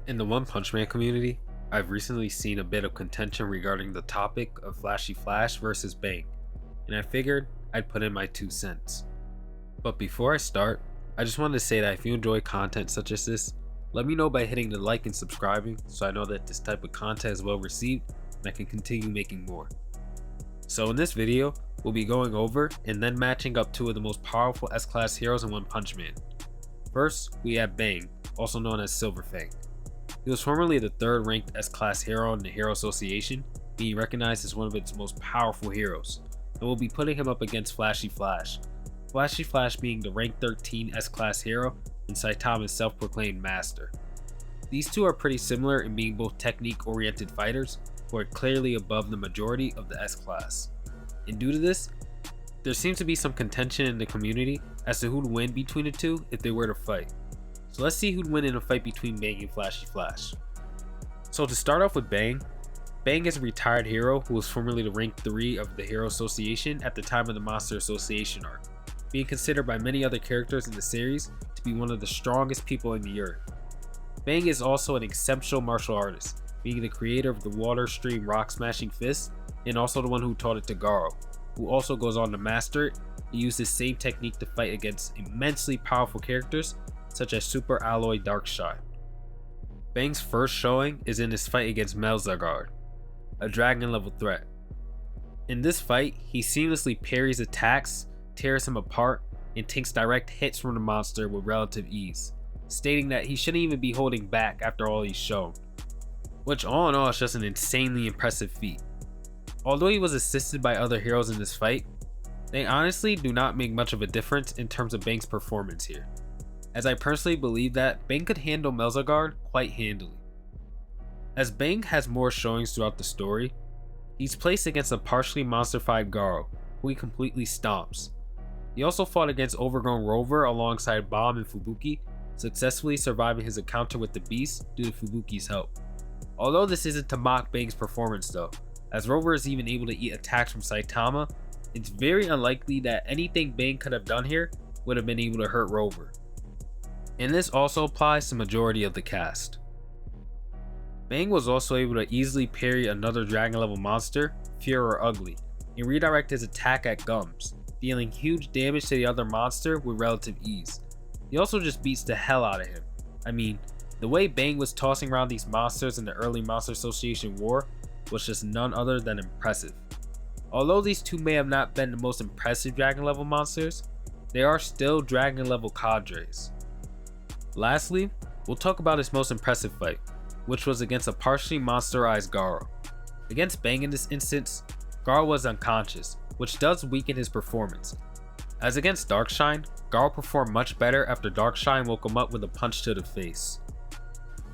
In the One Punch Man community, I've recently seen a bit of contention regarding the topic of Flashy Flash versus Bang, and I figured I'd put in my 2 cents. But before I start, I just wanted to say that if you enjoy content such as this, let me know by hitting the like and subscribing so I know that this type of content is well received and I can continue making more. So in this video, we'll be going over and then matching up two of the most powerful S-Class heroes in One Punch Man. First, we have Bang, also known as Silver Fang. He was formerly the third ranked S-Class hero in the Hero Association, being recognized as one of its most powerful heroes, and we'll be putting him up against Flashy Flash. Flashy Flash being the rank 13 S-Class hero and Saitama's self-proclaimed master. These two are pretty similar in being both technique-oriented fighters who are clearly above the majority of the S-Class. And due to this, there seems to be some contention in the community as to who'd win between the two if they were to fight. So let's see who'd win in a fight between Bang and Flashy Flash. So to start off with Bang, Bang is a retired hero who was formerly the rank 3 of the Hero Association at the time of the Monster Association arc, being considered by many other characters in the series to be one of the strongest people in the earth. Bang is also an exceptional martial artist, being the creator of the Water Stream Rock Smashing Fist and also the one who taught it to Garou, who also goes on to master it and use this same technique to fight against immensely powerful characters such as Super Alloy Darkshine. Bang's first showing is in his fight against Melzargard, a dragon level threat. In this fight, he seamlessly parries attacks, tears him apart, and takes direct hits from the monster with relative ease, stating that he shouldn't even be holding back after all he's shown, which all in all is just an insanely impressive feat. Although he was assisted by other heroes in this fight, they honestly do not make much of a difference in terms of Bang's performance here, as I personally believe that Bang could handle Melzargard quite handily. As Bang has more showings throughout the story, he's placed against a partially monster-fied Garou, who he completely stomps. He also fought against Overgrown Rover alongside Bomb and Fubuki, successfully surviving his encounter with the Beast due to Fubuki's help. Although this isn't to mock Bang's performance though, as Rover is even able to eat attacks from Saitama, it's very unlikely that anything Bang could have done here would have been able to hurt Rover. And this also applies to the majority of the cast. Bang was also able to easily parry another dragon level monster, Fear or Ugly, and redirect his attack at Gums, dealing huge damage to the other monster with relative ease. He also just beats the hell out of him. I mean, the way Bang was tossing around these monsters in the early Monster Association war was just none other than impressive. Although these two may have not been the most impressive dragon level monsters, they are still dragon level cadres. Lastly, we'll talk about his most impressive fight, which was against a partially monsterized Garou. Against Bang in this instance, Garou was unconscious, which does weaken his performance. As against Darkshine, Garou performed much better after Darkshine woke him up with a punch to the face.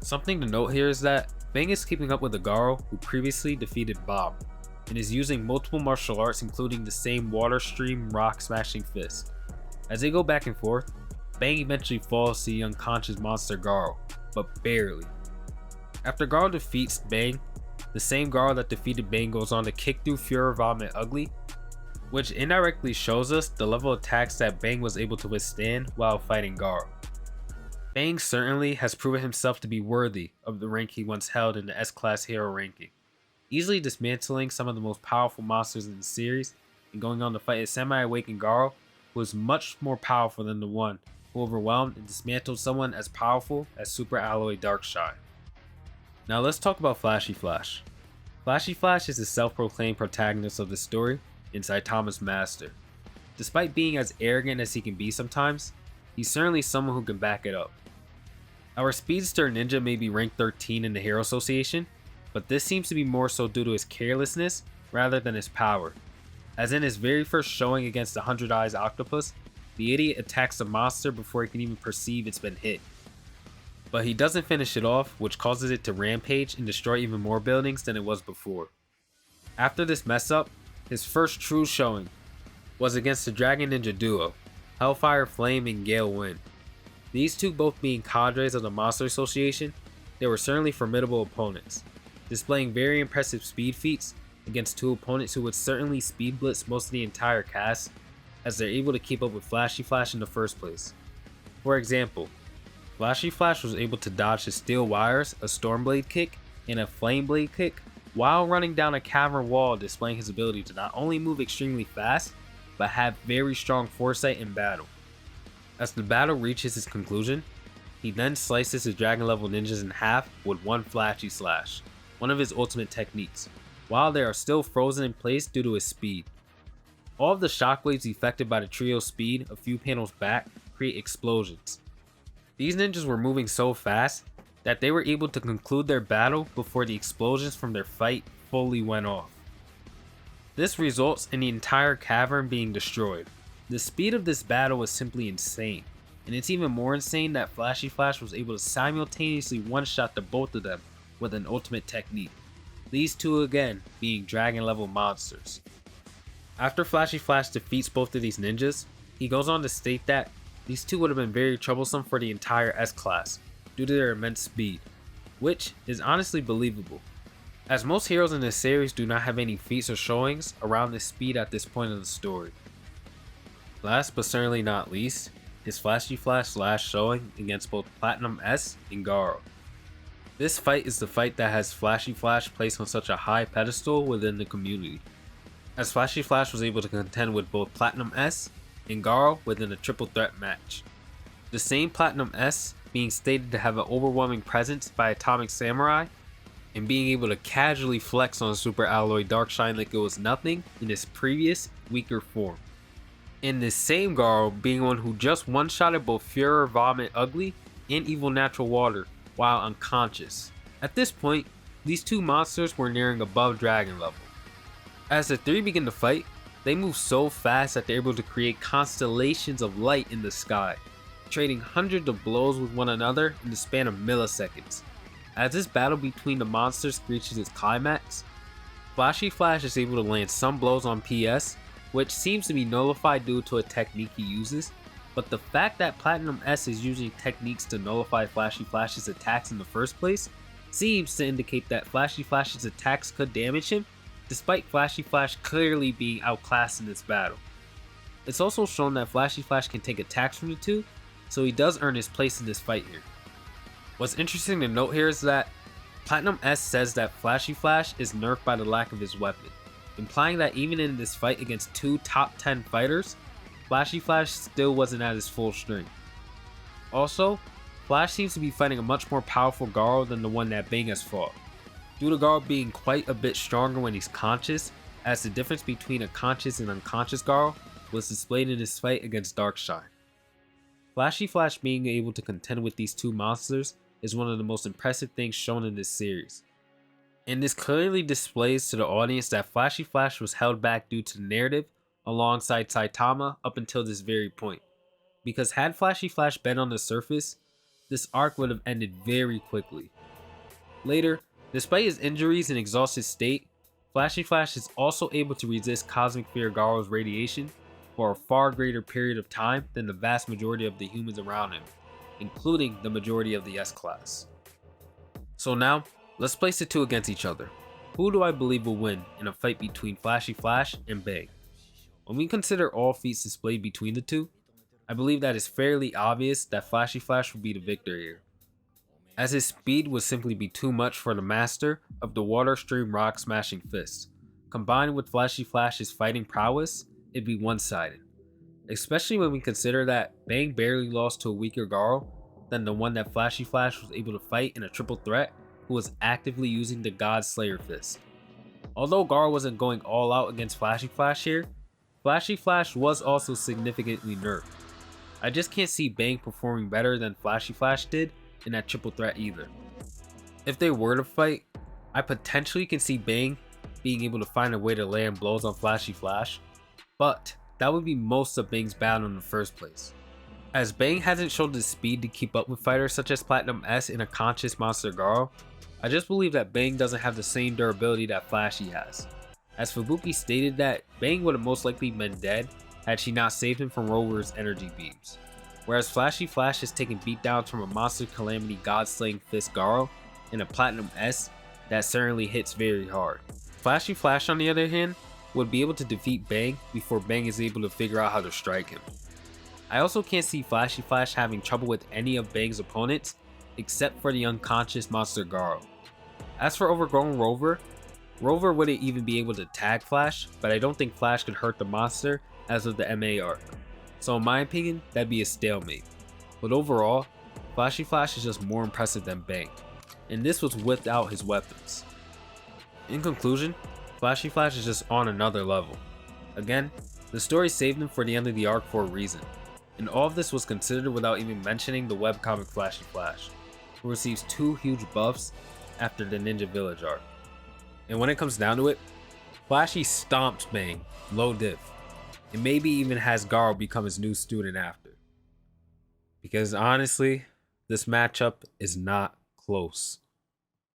Something to note here is that Bang is keeping up with the Garou who previously defeated Bob, and is using multiple martial arts including the same Water Stream Rock Smashing Fist. As they go back and forth, Bang eventually falls to the unconscious monster Garou, but barely. After Garou defeats Bang, the same Garou that defeated Bang goes on to kick through Fury Vomit Ugly, which indirectly shows us the level of attacks that Bang was able to withstand while fighting Garou. Bang certainly has proven himself to be worthy of the rank he once held in the S-Class hero ranking, easily dismantling some of the most powerful monsters in the series and going on to fight a semi-awakened Garou who was much more powerful than the one who overwhelmed and dismantled someone as powerful as Super Alloy Darkshine. Now let's talk about Flashy Flash. Flashy Flash is the self-proclaimed protagonist of the story and Saitama's master. Despite being as arrogant as he can be sometimes, he's certainly someone who can back it up. Our speedster ninja may be ranked 13 in the Hero Association, but this seems to be more so due to his carelessness rather than his power. As in his very first showing against the 100 Eyes Octopus, the idiot attacks the monster before he can even perceive it's been hit. But he doesn't finish it off, which causes it to rampage and destroy even more buildings than it was before. After this mess up, his first true showing was against the Dragon Ninja duo, Hellfire Flame and Gale Wind. These two both being cadres of the Monster Association, they were certainly formidable opponents, displaying very impressive speed feats against two opponents who would certainly speed blitz most of the entire cast, as they're able to keep up with Flashy Flash in the first place. For example, Flashy Flash was able to dodge the steel wires, a storm blade kick, and a flame blade kick while running down a cavern wall, displaying his ability to not only move extremely fast, but have very strong foresight in battle. As the battle reaches its conclusion, he then slices his dragon level ninjas in half with one Flashy Slash, one of his ultimate techniques, while they are still frozen in place due to his speed. All of the shockwaves effected by the trio's speed a few panels back create explosions. These ninjas were moving so fast that they were able to conclude their battle before the explosions from their fight fully went off. This results in the entire cavern being destroyed. The speed of this battle was simply insane, and it's even more insane that Flashy Flash was able to simultaneously one-shot the both of them with an ultimate technique, these two again being dragon level monsters. After Flashy Flash defeats both of these ninjas, he goes on to state that these two would have been very troublesome for the entire S-Class due to their immense speed, which is honestly believable, as most heroes in this series do not have any feats or showings around this speed at this point of the story. Last but certainly not least, is Flashy Flash's last showing against both Platinum S and Garou. This fight is the fight that has Flashy Flash placed on such a high pedestal within the community, as Flashy Flash was able to contend with both Platinum S and Garou within a triple threat match. The same Platinum S being stated to have an overwhelming presence by Atomic Samurai, and being able to casually flex on Super Alloy Darkshine like it was nothing in his previous, weaker form. And this same Garou being one who just one-shotted both Führer Vomit Ugly and Evil Natural Water while unconscious. At this point, these two monsters were nearing above dragon level. As the three begin to fight, they move so fast that they're able to create constellations of light in the sky, trading hundreds of blows with one another in the span of milliseconds. As this battle between the monsters reaches its climax, Flashy Flash is able to land some blows on PS, which seems to be nullified due to a technique he uses, but the fact that Platinum S is using techniques to nullify Flashy Flash's attacks in the first place seems to indicate that Flashy Flash's attacks could damage him, despite Flashy Flash clearly being outclassed in this battle. It's also shown that Flashy Flash can take attacks from the two, so he does earn his place in this fight here. What's interesting to note here is that Platinum S says that Flashy Flash is nerfed by the lack of his weapon, implying that even in this fight against two top 10 fighters, Flashy Flash still wasn't at his full strength. Also, Flash seems to be fighting a much more powerful Garou than the one that Bang has fought, due to Garou being quite a bit stronger when he's conscious, as the difference between a conscious and unconscious Garou was displayed in his fight against Darkshine. Flashy Flash being able to contend with these two monsters is one of the most impressive things shown in this series. And this clearly displays to the audience that Flashy Flash was held back due to the narrative alongside Saitama up until this very point. Because had Flashy Flash been on the surface, this arc would have ended very quickly. Later, despite his injuries and exhausted state, Flashy Flash is also able to resist Cosmic Fear Garou's radiation for a far greater period of time than the vast majority of the humans around him, including the majority of the S-Class. So now, let's place the two against each other. Who do I believe will win in a fight between Flashy Flash and Bang? When we consider all feats displayed between the two, I believe that it's fairly obvious that Flashy Flash will be the victor here, as his speed would simply be too much for the master of the Water Stream Rock Smashing Fist. Combined with Flashy Flash's fighting prowess, it'd be one-sided, especially when we consider that Bang barely lost to a weaker Garou than the one that Flashy Flash was able to fight in a triple threat who was actively using the God Slayer Fist. Although Garou wasn't going all out against Flashy Flash here, Flashy Flash was also significantly nerfed. I just can't see Bang performing better than Flashy Flash did in that triple threat either. If they were to fight, I potentially can see Bang being able to find a way to land blows on Flashy Flash, but that would be most of Bang's battle in the first place. As Bang hasn't shown the speed to keep up with fighters such as Platinum S and a conscious monster Garou, I just believe that Bang doesn't have the same durability that Flashy has. As Fubuki stated that Bang would have most likely been dead had she not saved him from Rover's energy beams, whereas Flashy Flash has taken beatdowns from a Monster Calamity God-slaying Fist Garou and a Platinum S that certainly hits very hard. Flashy Flash, on the other hand, would be able to defeat Bang before Bang is able to figure out how to strike him. I also can't see Flashy Flash having trouble with any of Bang's opponents except for the unconscious monster Garou. As for Overgrown Rover, Rover wouldn't even be able to tag Flash, but I don't think Flash could hurt the monster as of the MA arc. So in my opinion, that'd be a stalemate. But overall, Flashy Flash is just more impressive than Bang, and this was without his weapons. In conclusion, Flashy Flash is just on another level. Again, the story saved him for the end of the arc for a reason, and all of this was considered without even mentioning the webcomic Flashy Flash, who receives 2 huge buffs after the Ninja Village arc. And when it comes down to it, Flashy stomps Bang, low diff, and maybe even has Garou become his new student after. Because honestly, this matchup is not close.